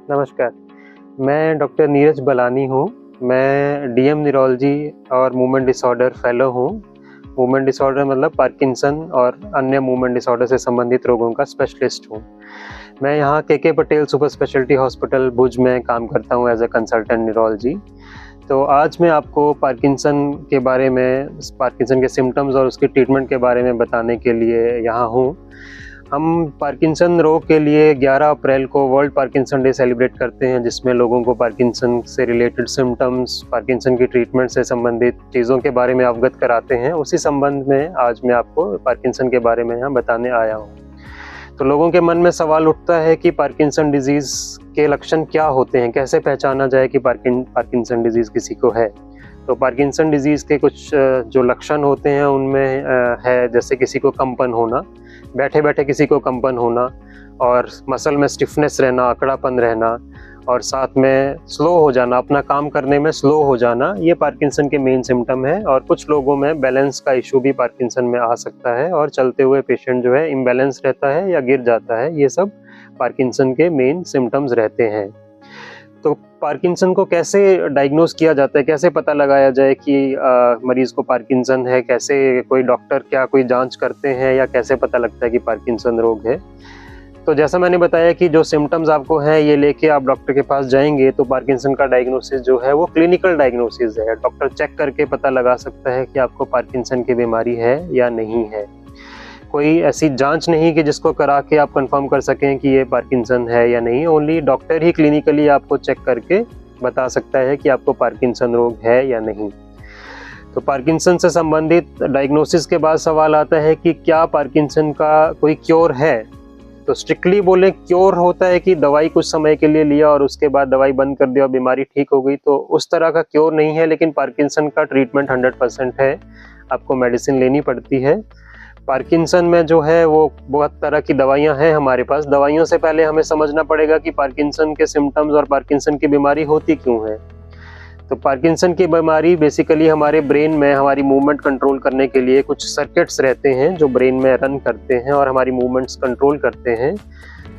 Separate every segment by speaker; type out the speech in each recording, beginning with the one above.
Speaker 1: नमस्कार, मैं डॉक्टर नीरज बलानी हूँ। मैं डीएम न्यूरोलॉजी और मूवमेंट डिसऑर्डर फेलो हूँ। मूवमेंट डिसऑर्डर मतलब पार्किंसन और अन्य मूवमेंट डिसऑर्डर से संबंधित रोगों का स्पेशलिस्ट हूँ। मैं यहाँ के पटेल सुपर स्पेशलिटी हॉस्पिटल भुज में काम करता हूँ एज ए कंसल्टेंट न्यूरोलॉजी। तो आज मैं आपको पार्किंसन के बारे में, पार्किंसन के सिम्टम्स और उसकी ट्रीटमेंट के बारे में बताने के लिए यहाँ हूँ। हम पार्किंसन रोग के लिए 11 अप्रैल को वर्ल्ड पार्किंसन डे सेलिब्रेट करते हैं, जिसमें लोगों को पार्किंसन से रिलेटेड सिम्टम्स, पार्किंसन की ट्रीटमेंट से संबंधित चीज़ों के बारे में अवगत कराते हैं। उसी संबंध में आज मैं आपको पार्किंसन के बारे में यहाँ बताने आया हूँ। तो लोगों के मन में सवाल उठता है कि पार्किंसन डिजीज़ के लक्षण क्या होते हैं, कैसे पहचाना जाए कि पार्किंसन डिजीज़ किसी को है। तो पार्किंसन डिजीज़ के कुछ जो लक्षण होते हैं उनमें है जैसे किसी को कंपन होना, बैठे बैठे किसी को कंपन होना, और मसल में स्टिफनेस रहना, अकड़ापन रहना, और साथ में स्लो हो जाना, अपना काम करने में स्लो हो जाना, ये पार्किंसन के मेन सिम्टम है। और कुछ लोगों में बैलेंस का इशू भी पार्किंसन में आ सकता है और चलते हुए पेशेंट जो है इम्बैलेंस रहता है या गिर जाता है। ये सब पार्किंसन के मेन सिम्टम्स रहते हैं। तो पार्किंसन को कैसे डायग्नोस किया जाता है, कैसे पता लगाया जाए कि मरीज़ को पार्किंसन है, कैसे कोई डॉक्टर क्या कोई जांच करते हैं या कैसे पता लगता है कि पार्किंसन रोग है। तो जैसा मैंने बताया कि जो सिम्टम्स आपको हैं ये लेके आप डॉक्टर के पास जाएंगे तो पार्किंसन का डायग्नोसिस जो है वो क्लिनिकल डायग्नोसिस है। डॉक्टर चेक करके पता लगा सकता है कि आपको पार्किंसन की बीमारी है या नहीं है। कोई ऐसी जांच नहीं कि जिसको करा के आप कंफर्म कर सकें कि ये पार्किंसन है या नहीं। ओनली डॉक्टर ही क्लिनिकली आपको चेक करके बता सकता है कि आपको पार्किंसन रोग है या नहीं। तो पार्किंसन से संबंधित डायग्नोसिस के बाद सवाल आता है कि क्या पार्किंसन का कोई क्योर है। तो स्ट्रिक्टली बोले क्योर होता है कि दवाई कुछ समय के लिए लिया और उसके बाद दवाई बंद कर दिया और बीमारी ठीक हो गई, तो उस तरह का क्योर नहीं है। लेकिन पार्किंसन का ट्रीटमेंट 100% है, आपको मेडिसिन लेनी पड़ती है। पार्किंसन में जो है वो बहुत तरह की दवाइयां हैं हमारे पास। दवाइयों से पहले हमें समझना पड़ेगा कि पार्किंसन के सिम्टम्स और पार्किंसन की बीमारी होती क्यों है। तो पार्किंसन की बीमारी बेसिकली हमारे ब्रेन में हमारी मूवमेंट कंट्रोल करने के लिए कुछ सर्किट्स रहते हैं जो ब्रेन में रन करते हैं और हमारी मूवमेंट्स कंट्रोल करते हैं।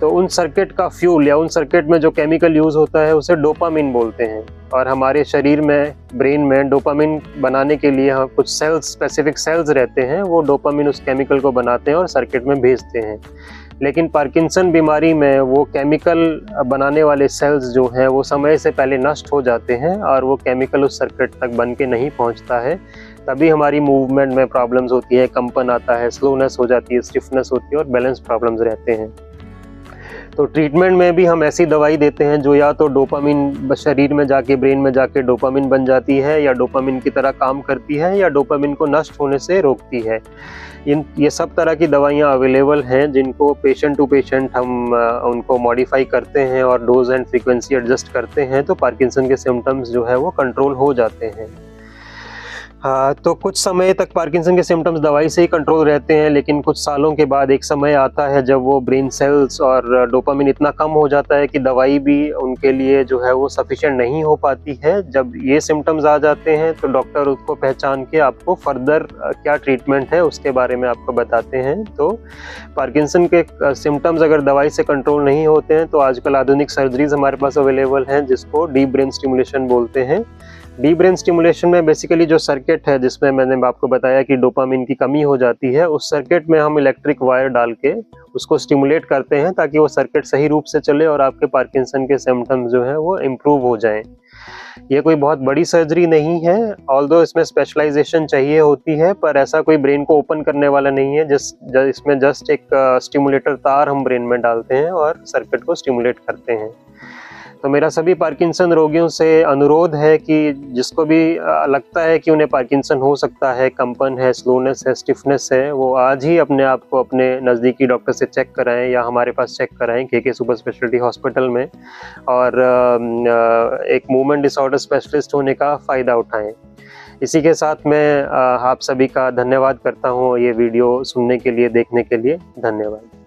Speaker 1: तो उन सर्किट का फ्यूल या उन सर्किट में जो केमिकल यूज़ होता है उसे डोपामिन बोलते हैं। और हमारे शरीर में, ब्रेन में डोपामिन बनाने के लिए हम कुछ सेल्स, स्पेसिफिक सेल्स रहते हैं, वो डोपामिन उस केमिकल को बनाते हैं और सर्किट में भेजते हैं। लेकिन पार्किंसन बीमारी में वो केमिकल बनाने वाले सेल्स जो हैं वो समय से पहले नष्ट हो जाते हैं और वो केमिकल उस सर्किट तक बन के नहीं पहुंचता है। तभी हमारी मूवमेंट में प्रॉब्लम्स होती है, कंपन आता है, स्लोनेस हो जाती है, स्टिफनेस होती है और बैलेंस प्रॉब्लम्स रहते हैं। तो ट्रीटमेंट में भी हम ऐसी दवाई देते हैं जो या तो डोपामिन शरीर में जाके, ब्रेन में जाके डोपामिन बन जाती है या डोपामिन की तरह काम करती है या डोपामिन को नष्ट होने से रोकती है। ये सब तरह की दवाइयाँ अवेलेबल हैं जिनको पेशेंट टू पेशेंट हम उनको मॉडिफाई करते हैं और डोज एंड फ्रीक्वेंसी एडजस्ट करते हैं, तो पार्किंसन के सिम्टम्स जो है वो कंट्रोल हो जाते हैं। तो कुछ समय तक पार्किंसन के सिम्टम्स दवाई से ही कंट्रोल रहते हैं, लेकिन कुछ सालों के बाद एक समय आता है जब वो ब्रेन सेल्स और डोपामिन इतना कम हो जाता है कि दवाई भी उनके लिए जो है वो सफिशिएंट नहीं हो पाती है। जब ये सिम्टम्स आ जाते हैं तो डॉक्टर उसको पहचान के आपको फर्दर क्या ट्रीटमेंट है उसके बारे में आपको बताते हैं। तो पार्किंसन के सिम्टम्स अगर दवाई से कंट्रोल नहीं होते हैं तो आजकल आधुनिक सर्जरीज हमारे पास अवेलेबल हैं जिसको डीप ब्रेन स्टिमुलेशन बोलते हैं। डीप ब्रेन स्टिमुलेशन में बेसिकली जो सर्किट है जिसमें मैंने आपको बताया कि डोपामिन की कमी हो जाती है, उस सर्किट में हम इलेक्ट्रिक वायर डाल के उसको स्टिमुलेट करते हैं ताकि वो सर्किट सही रूप से चले और आपके पार्किंसन के सिम्टम्स जो हैं वो इम्प्रूव हो जाएं। ये कोई बहुत बड़ी सर्जरी नहीं है, ऑल्दो इसमें स्पेशलाइजेशन चाहिए होती है, पर ऐसा कोई ब्रेन को ओपन करने वाला नहीं है। इसमें जस्ट एक स्टिमुलेटर तार हम ब्रेन में डालते हैं और सर्किट को स्टिमुलेट करते हैं। तो मेरा सभी पार्किंसन रोगियों से अनुरोध है कि जिसको भी लगता है कि उन्हें पार्किंसन हो सकता है, कंपन है, स्लोनेस है, स्टिफनेस है, वो आज ही अपने आप को अपने नज़दीकी डॉक्टर से चेक कराएं या हमारे पास चेक कराएं के सुपर स्पेशलिटी हॉस्पिटल में, और एक मूवमेंट डिसऑर्डर स्पेशलिस्ट होने का फ़ायदा उठाएं। इसी के साथ मैं आप सभी का धन्यवाद करता हूँ ये वीडियो सुनने के लिए, देखने के लिए। धन्यवाद।